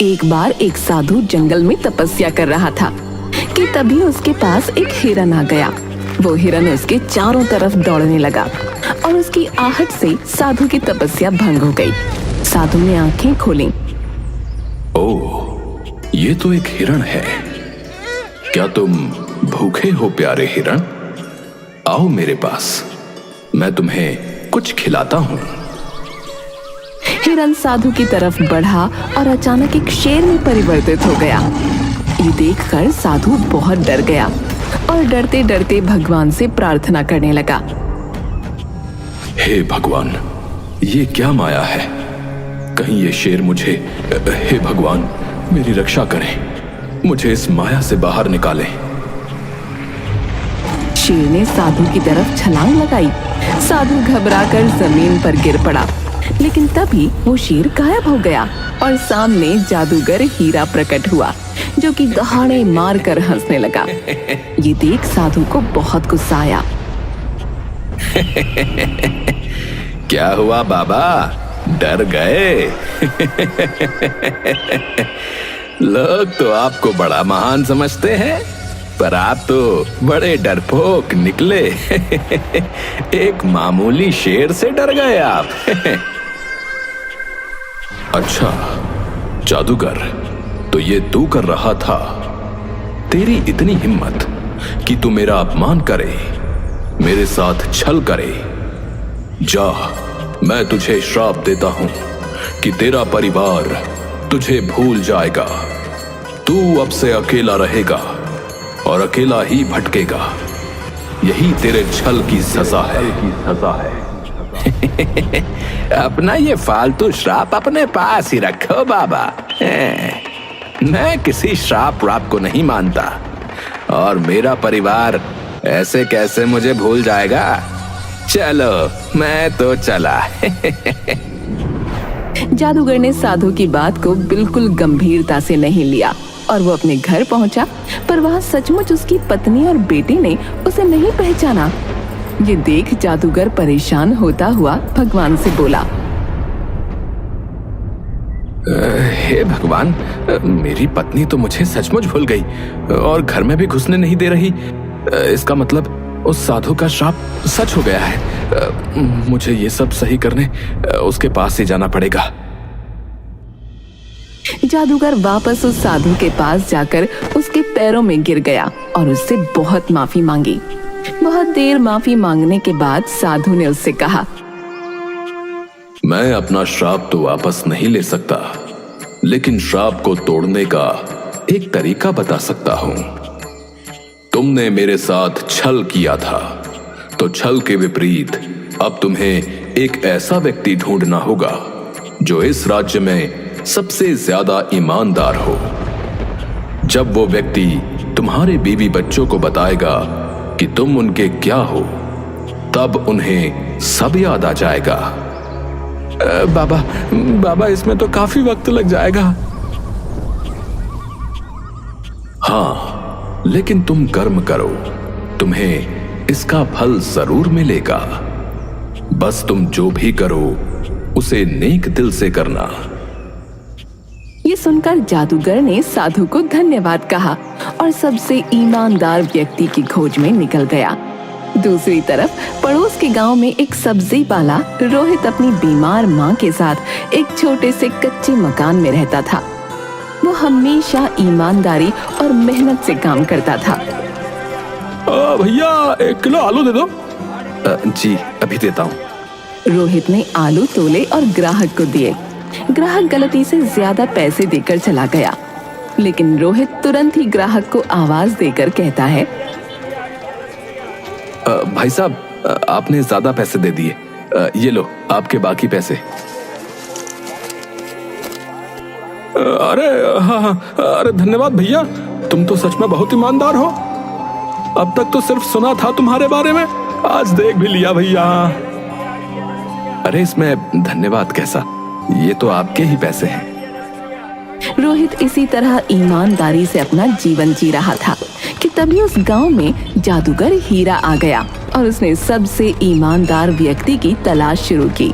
एक बार एक साधु जंगल में तपस्या कर रहा था कि तभी उसके पास एक हिरन आ गया। वो हिरन उसके चारों तरफ दौड़ने लगा और उसकी आहट से साधु की तपस्या भंग हो गई। साधु ने आंखें खोली। ओह, ये तो एक हिरण है। क्या तुम भूखे हो प्यारे हिरण? आओ मेरे पास, मैं तुम्हें कुछ खिलाता हूँ। हिरन साधु की तरफ बढ़ा और अचानक एक शेर में परिवर्तित हो गया। ये देखकर साधु बहुत डर गया और डरते डरते भगवान से प्रार्थना करने लगा। हे भगवान, ये क्या माया है? कहीं ये शेर मुझे, हे भगवान मेरी रक्षा करें, मुझे इस माया से बाहर निकालें। शेर ने साधु की तरफ छलांग लगाई। साधु घबराकर जमीन पर गिर पड़ा, लेकिन तभी वो शेर गायब हो गया और सामने जादूगर हीरा प्रकट हुआ, जो कि दहाड़े मारकर हंसने लगा। ये देख साधु को बहुत गुस्सा आया। क्या हुआ बाबा, डर गए? लोग तो आपको बड़ा महान समझते हैं, पर आप तो बड़े डरपोक निकले। एक मामूली शेर से डर गए आप। अच्छा जादूगर, तो ये तू कर रहा था? तेरी इतनी हिम्मत कि तू मेरा अपमान करे, मेरे साथ छल करे। जा, मैं तुझे श्राप देता हूं कि तेरा परिवार तुझे भूल जाएगा। तू अब से अकेला रहेगा और अकेला ही भटकेगा। यही तेरे छल की सजा है। अपना ये फालतू श्राप अपने पास ही रखो बाबा। मैं किसी श्राप व्राप को नहीं मानता, और मेरा परिवार ऐसे कैसे मुझे भूल जाएगा। चलो मैं तो चला। जादूगर ने साधु की बात को बिल्कुल गंभीरता से नहीं लिया और वो अपने घर पहुंचा, पर वहां सचमुच उसकी पत्नी और बेटी ने उसे नहीं पहचाना। ये देख जादूगर परेशान होता हुआ भगवान से बोला। हे भगवान, मेरी पत्नी तो मुझे सचमुच भूल गई और घर में भी घुसने नहीं दे रही। इसका मतलब उस साधु का श्राप सच हो गया है। मुझे ये सब सही करने उसके पास ही जाना पड़ेगा। जादूगर वापस उस साधु के पास जाकर उसके पैरों में गिर गया और उससे बहुत माफी मांगी। बहुत देर माफी मांगने के बाद साधु ने उससे कहा, मैं अपना श्राप तो वापस नहीं ले सकता, लेकिन श्राप को तोड़ने का एक तरीका बता सकता हूं। तुमने मेरे साथ छल किया था, तो छल के विपरीत अब तुम्हें एक ऐसा व्यक्ति ढूंढना होगा जो इस राज्य में सबसे ज्यादा ईमानदार हो। जब वो व्यक्ति तुम्हारे बीवी बच्चों को बताएगा कि तुम उनके क्या हो, तब उन्हें सब याद आ जाएगा। बाबा इसमें तो काफी वक्त लग जाएगा। हाँ, लेकिन तुम कर्म करो, तुम्हें इसका फल जरूर मिलेगा। बस तुम जो भी करो उसे नेक दिल से करना। ये सुनकर जादूगर ने साधु को धन्यवाद कहा और सबसे ईमानदार व्यक्ति की खोज में निकल गया। दूसरी तरफ पड़ोस के गांव में एक सब्जी वाला रोहित अपनी बीमार मां के साथ एक छोटे से कच्चे मकान में रहता था। वो हमेशा ईमानदारी और मेहनत से काम करता था। भैया 1 किलो आलू दे दो। जी अभी देता हूँ। रोहित ने आलू तोले और ग्राहक को दिए। ग्राहक गलती से ज्यादा पैसे देकर चला गया, लेकिन रोहित तुरंत ही ग्राहक को आवाज देकर कहता है, भाई साहब, आपने ज्यादा पैसे दे दिए। ये लो आपके बाकी पैसे। अरे धन्यवाद भैया, तुम तो सच में बहुत ईमानदार हो। अब तक तो सिर्फ सुना था तुम्हारे बारे में, आज देख भी लिया भैया। अरे इसमें धन्यवाद कैसा, ये तो आपके ही पैसे हैं। रोहित इसी तरह ईमानदारी से अपना जीवन जी रहा था कि तभी उस गांव में जादूगर हीरा आ गया और उसने सबसे ईमानदार व्यक्ति की तलाश शुरू की।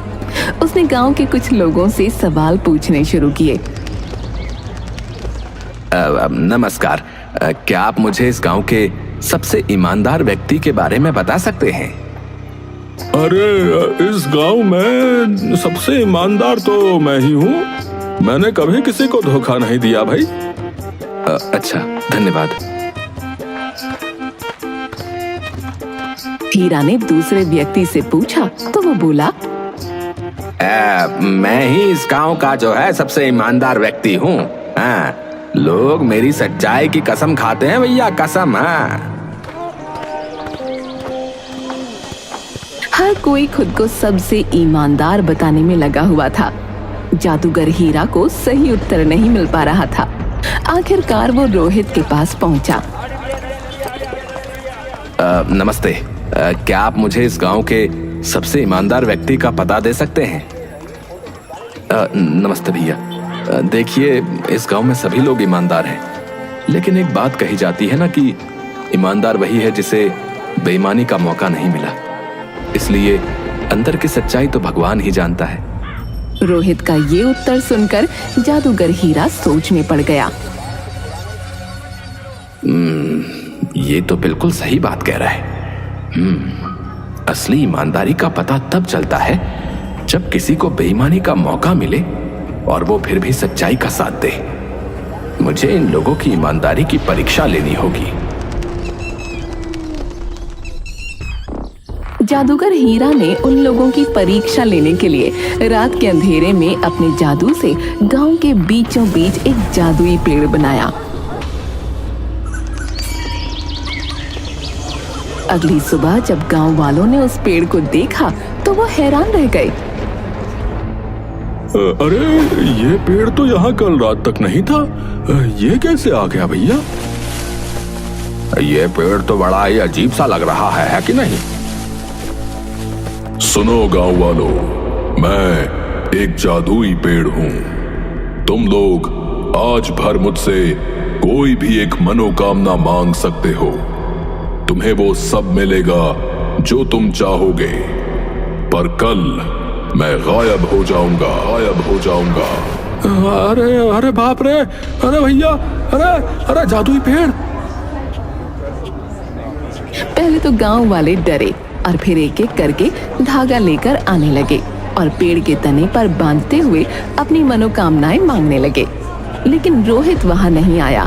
उसने गांव के कुछ लोगों से सवाल पूछने शुरू किए। नमस्कार। क्या आप मुझे इस गांव के सबसे ईमानदार व्यक्ति के बारे में बता सकते हैं? अरे, इस गांव में सबसे ईमानदार तो मैं ही हूँ। मैंने कभी किसी को धोखा नहीं दिया भाई। अच्छा, धन्यवाद। हीरा ने दूसरे व्यक्ति से पूछा तो वो बोला, मैं ही इस गांव का जो है सबसे ईमानदार व्यक्ति हूँ। हाँ, लोग मेरी सच्चाई की कसम खाते हैं भैया, कसम। हाँ, हर कोई खुद को सबसे ईमानदार बताने में लगा हुआ था। जादूगर हीरा को सही उत्तर नहीं मिल पा रहा था। आखिरकार वो रोहित के पास पहुंचा। नमस्ते। क्या आप मुझे इस गांव के सबसे ईमानदार व्यक्ति का पता दे सकते हैं? नमस्ते भैया। देखिए, इस गांव में सभी लोग ईमानदार हैं, लेकिन एक बात कही जाती है ना कि ईमानदार वही है जिसे बेईमानी का मौका नहीं मिला। इसलिए अंदर की सच्चाई तो भगवान ही जानता है। रोहित का ये उत्तर सुनकर जादूगर हीरा सोच में पड़ गया। ये तो बिल्कुल सही बात कह रहा है। असली ईमानदारी का पता तब चलता है जब किसी को बेईमानी का मौका मिले और वो फिर भी सच्चाई का साथ दे। मुझे इन लोगों की ईमानदारी की परीक्षा लेनी होगी। जादूगर हीरा ने उन लोगों की परीक्षा लेने के लिए रात के अंधेरे में अपने जादू से गांव के बीचों बीच एक जादुई पेड़ बनाया। अगली सुबह जब गांव वालों ने उस पेड़ को देखा तो वो हैरान रह गए। अरे, ये पेड़ तो यहाँ कल रात तक नहीं था। ये कैसे आ गया भैया? ये पेड़ तो बड़ा ही अजीब सा लग रहा है कि नहीं? सुनो गांव वालों, मैं एक जादुई पेड़ हूँ। तुम लोग आज भर मुझसे कोई भी एक मनोकामना मांग सकते हो। तुम्हें वो सब मिलेगा जो तुम चाहोगे, पर कल मैं गायब हो जाऊंगा। अरे अरे बाप रे! अरे भैया, अरे जादुई पेड़! पहले तो गांव वाले डरे और फिर एक एक करके धागा लेकर आने लगे और पेड़ के तने पर बांधते हुए अपनी मनोकामनाएं मांगने लगे। लेकिन रोहित वहां नहीं आया।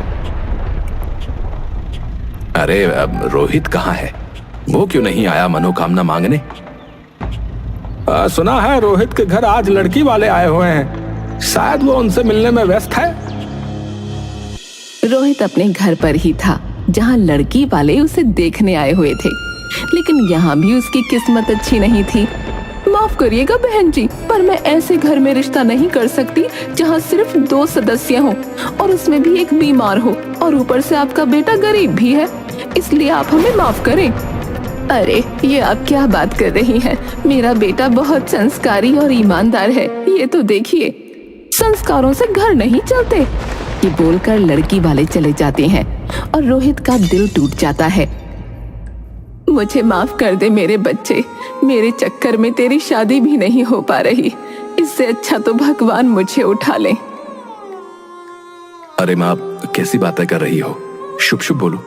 अरे, अब रोहित कहाँ है? वो क्यों नहीं आया मनोकामना मांगने? सुना है रोहित के घर आज लड़की वाले आए हुए हैं। शायद वो उनसे मिलने में व्यस्त है। रोहित अपने घर पर ही था जहां लड़की वाले उसे देखने आए हुए थे, लेकिन यहाँ भी उसकी किस्मत अच्छी नहीं थी। माफ करिएगा बहन जी, पर मैं ऐसे घर में रिश्ता नहीं कर सकती जहाँ सिर्फ 2 सदस्य हों और उसमें भी एक बीमार हो और ऊपर से आपका बेटा गरीब भी है। इसलिए आप हमें माफ करें। अरे, ये आप क्या बात कर रही हैं? मेरा बेटा बहुत संस्कारी और ईमानदार है। ये तो देखिए, संस्कारों से घर नहीं चलते। ये बोलकर लड़की वाले चले जाते हैं और रोहित का दिल टूट जाता है। मुझे माफ कर दे मेरे बच्चे, मेरे चक्कर में तेरी शादी भी नहीं हो पा रही। इससे अच्छा तो भगवान मुझे उठा ले। अरे माँ, कैसी बातें कर रही हो? शुभ शुभ बोलो।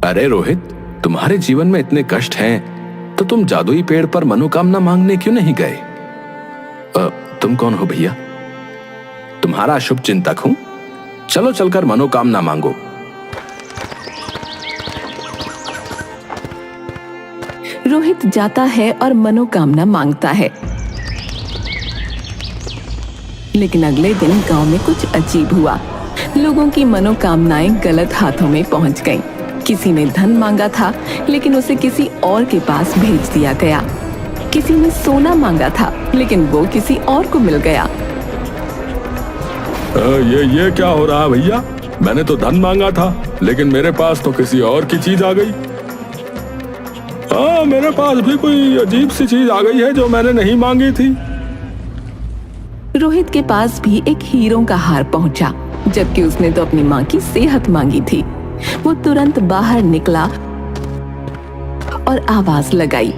अरे रोहित, तुम्हारे जीवन में इतने कष्ट हैं तो तुम जादुई पेड़ पर मनोकामना मांगने क्यों नहीं गए? तुम कौन हो भैया? तुम्हारा शुभ चिंतक हूं। चलो चलकर मनोकामना मांगो। रोहित जाता है और मनोकामना मांगता है, लेकिन अगले दिन गांव में कुछ अजीब हुआ। लोगों की मनोकामनाएं गलत हाथों में पहुंच गईं। किसी ने धन मांगा था, लेकिन उसे किसी और के पास भेज दिया गया। किसी ने सोना मांगा था, लेकिन वो किसी और को मिल गया। ये क्या हो रहा है भैया? मैंने तो धन मांगा था, लेकिन मेरे पास तो किसी और की चीज आ गई। हाँ, मेरे पास भी कोई अजीब सी चीज आ गई है जो मैंने नहीं मांगी थी। रोहित के पास भी एक हीरों का हार पहुंचा, जबकि उसने तो अपनी माँ की सेहत मांगी थी। वो तुरंत बाहर निकला और आवाज लगाई।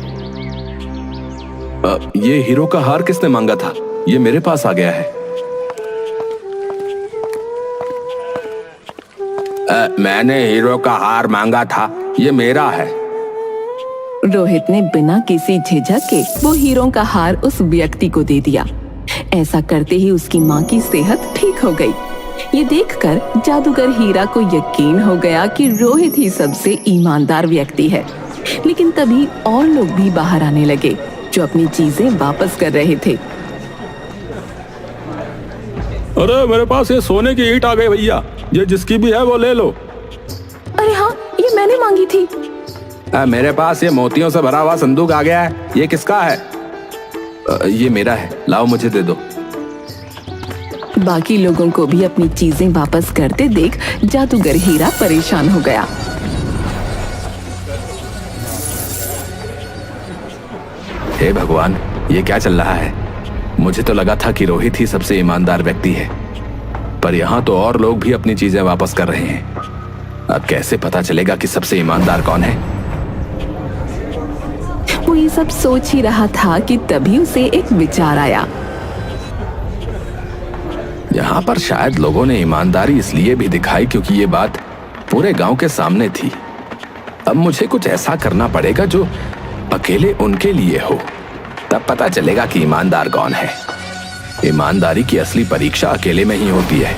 ये हीरो का हार किसने मांगा था? ये मेरे पास आ गया है। मैंने हीरो का हार मांगा था, ये मेरा है। रोहित ने बिना किसी झिझक के वो हीरो का हार उस व्यक्ति को दे दिया। ऐसा करते ही उसकी माँ की सेहत ठीक हो गई। ये देखकर जादूगर हीरा को यकीन हो गया कि रोहित ही सबसे ईमानदार व्यक्ति है। लेकिन तभी और लोग भी बाहर आने लगे जो अपनी चीजें वापस कर रहे थे। अरे मेरे पास ये सोने की ईंट आ गई भैया, ये जिसकी भी है वो ले लो। अरे हाँ, ये मैंने मांगी थी। मेरे पास ये मोतियों से भरा हुआ संदूक आ गया है, ये किसका है? ये मेरा है, लाओ मुझे दे दो। बाकी लोगों को भी अपनी चीजें वापस करते देख जादूगर हीरा परेशान हो गया। हे भगवान, ये क्या चल रहा है? मुझे तो लगा था कि रोहित ही सबसे ईमानदार व्यक्ति है, पर यहाँ तो और लोग भी अपनी चीजें वापस कर रहे हैं। अब कैसे पता चलेगा कि सबसे ईमानदार कौन है? वो ये सब सोच ही रहा था कि तभी उसे एक विचार आया। यहाँ पर शायद लोगों ने ईमानदारी इसलिए भी दिखाई क्योंकि ये बात पूरे गांव के सामने थी। अब मुझे कुछ ऐसा करना पड़ेगा जो अकेले उनके लिए हो, तब पता चलेगा कि ईमानदार कौन है। ईमानदारी की असली परीक्षा अकेले में ही होती है।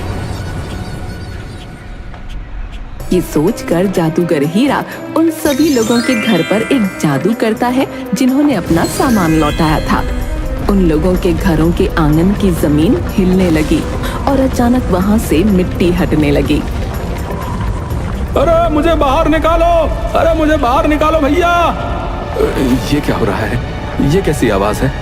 ये सोचकर जादूगर हीरा उन सभी लोगों के घर पर एक जादू करता है जिन्होंने अपना सामान लौटाया था। उन लोगों के घरों के आंगन की जमीन हिलने लगी और अचानक वहां से मिट्टी हटने लगी। अरे मुझे बाहर निकालो, अरे मुझे बाहर निकालो भैया। ये क्या हो रहा है? ये कैसी आवाज है?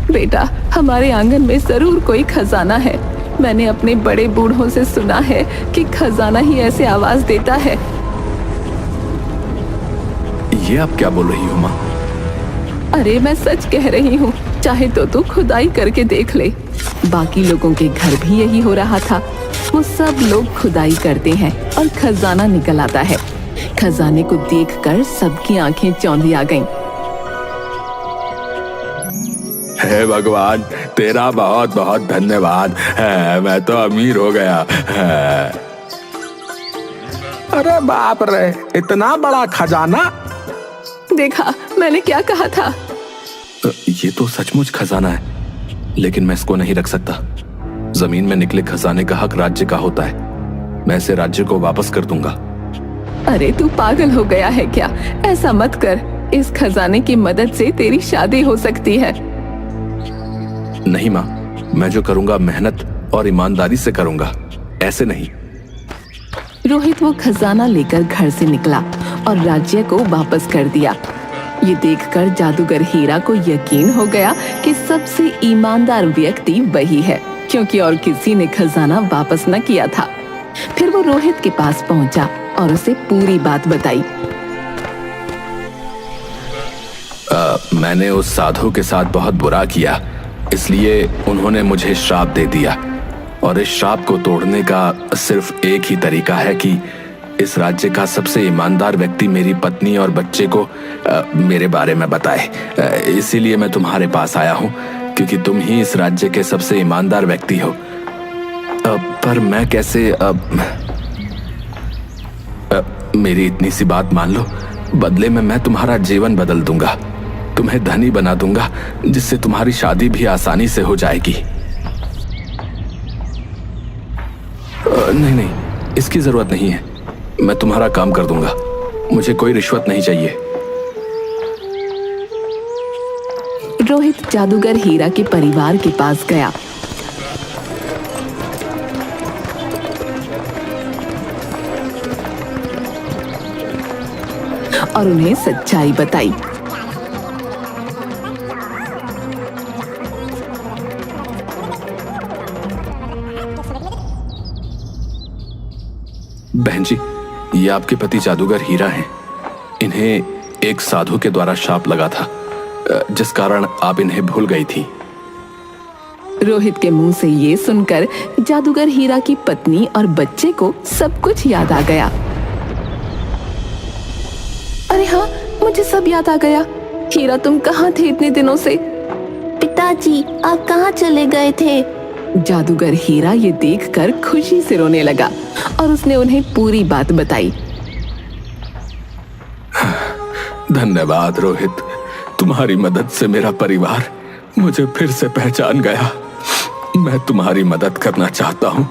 बेटा, हमारे आंगन में जरूर कोई खजाना है। मैंने अपने बड़े बूढ़ों से सुना है कि खजाना ही ऐसे आवाज देता है। ये आप क्या बोल रही हो माँ? अरे मैं सच कह रही हूँ, चाहे तो तू खुदाई करके देख ले। बाकी लोगों के घर भी यही हो रहा था। वो सब लोग खुदाई करते हैं और खजाना निकल आता है। खजाने को देखकर सबकी आंखें चौंधी आ गईं। हे भगवान, तेरा बहुत बहुत धन्यवाद है, मैं तो अमीर हो गया है। अरे बाप रे, इतना बड़ा खजाना! देखा, मैंने क्या कहा था। ये तो सचमुच खजाना है, लेकिन मैं इसको नहीं रख सकता। जमीन में निकले खजाने का हक राज्य का होता है। मैं इसे राज्य को वापस कर दूंगा। अरे तू पागल हो गया है क्या? ऐसा मत कर। इस खजाने की मदद से तेरी शादी हो सकती है। नहीं माँ, मैं जो करूंगा मेहनत और ईमानदारी से करूंगा, ऐसे नहीं। रोहित वो खजाना लेकर घर से निकला और राज्य को वापस कर दिया। ये देखकर जादूगर हीरा को यकीन हो गया कि सबसे ईमानदार व्यक्ति वही है, क्योंकि और किसी ने खजाना वापस न किया था। फिर वो रोहित के पास पहुंचा और उसे पूरी बात बताई। मैंने उस साधु के साथ बहुत बुरा किया, इसलिए उन्होंने मुझे श्राप दे दिया। और इस श्राप को तोड़ने का सिर्फ एक ही तरीका है कि इस राज्य का सबसे ईमानदार व्यक्ति मेरी पत्नी और बच्चे को मेरे बारे में बताए। इसीलिए मैं तुम्हारे पास आया हूँ, क्योंकि तुम ही इस राज्य के सबसे ईमानदार व्यक्ति हो। पर मैं कैसे? मेरी इतनी सी बात मान लो, बदले में मैं तुम्हारा जीवन बदल दूंगा। तुम्हें धनी बना दूंगा, जिससे तुम्हारी शादी भी आसानी से हो जाएगी। नहीं, इसकी जरूरत नहीं है। मैं तुम्हारा काम कर दूंगा। मुझे कोई रिश्वत नहीं चाहिए। रोहित जादूगर हीरा के परिवार के पास गया। और उन्हें सच्चाई बताई। बहन जी, ये आपके पति जादूगर हीरा हैं। इन्हें एक साधु के द्वारा शाप लगा था, जिस कारण आप इन्हें भूल गई थी। रोहित के मुंह से ये सुनकर जादूगर हीरा की पत्नी और बच्चे को सब कुछ याद आ गया। अरे हाँ, मुझे सब याद आ गया। हीरा, तुम कहाँ थे इतने दिनों से? पिताजी, आप कहाँ चले गए थे? जादूगर हीरा ये देखकर खुशी से रोने लगा और उसने उन्हें पूरी बात बताई। धन्यवाद रोहित, तुम्हारी मदद से मेरा परिवार मुझे फिर से पहचान गया। मैं तुम्हारी मदद करना चाहता हूं,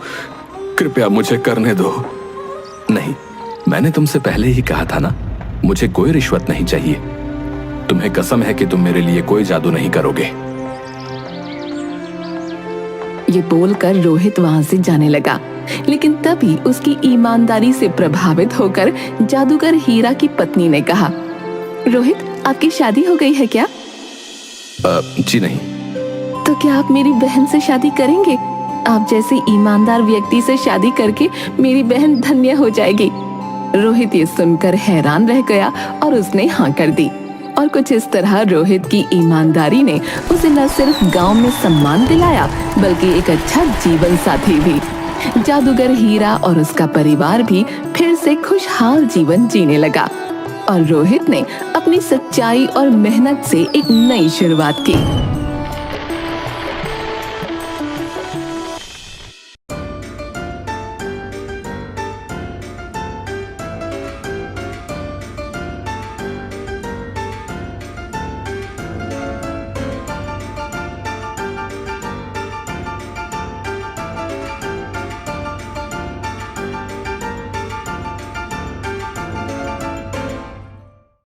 कृपया मुझे करने दो। नहीं, मैंने तुमसे पहले ही कहा था ना, मुझे कोई रिश्वत नहीं चाहिए। तुम्हें कसम है कि तुम मेरे लिए कोई जादू नहीं करोगे। ये बोलकर रोहित वहां से जाने लगा, लेकिन तभी उसकी ईमानदारी से प्रभावित होकर जादूगर हीरा की पत्नी ने कहा, रोहित, आपकी शादी हो गई है क्या? जी नहीं। तो क्या आप मेरी बहन से शादी करेंगे? आप जैसे ईमानदार व्यक्ति से शादी करके मेरी बहन धन्य हो जाएगी। रोहित ये सुनकर हैरान रह गया और उसने हाँ कर दी। और कुछ इस तरह रोहित की ईमानदारी ने उसे न सिर्फ गांव में सम्मान दिलाया, बल्कि एक अच्छा जीवन साथी भी। जादूगर हीरा और उसका परिवार भी फिर से खुशहाल जीवन जीने लगा और रोहित ने अपनी सच्चाई और मेहनत से एक नई शुरुआत की।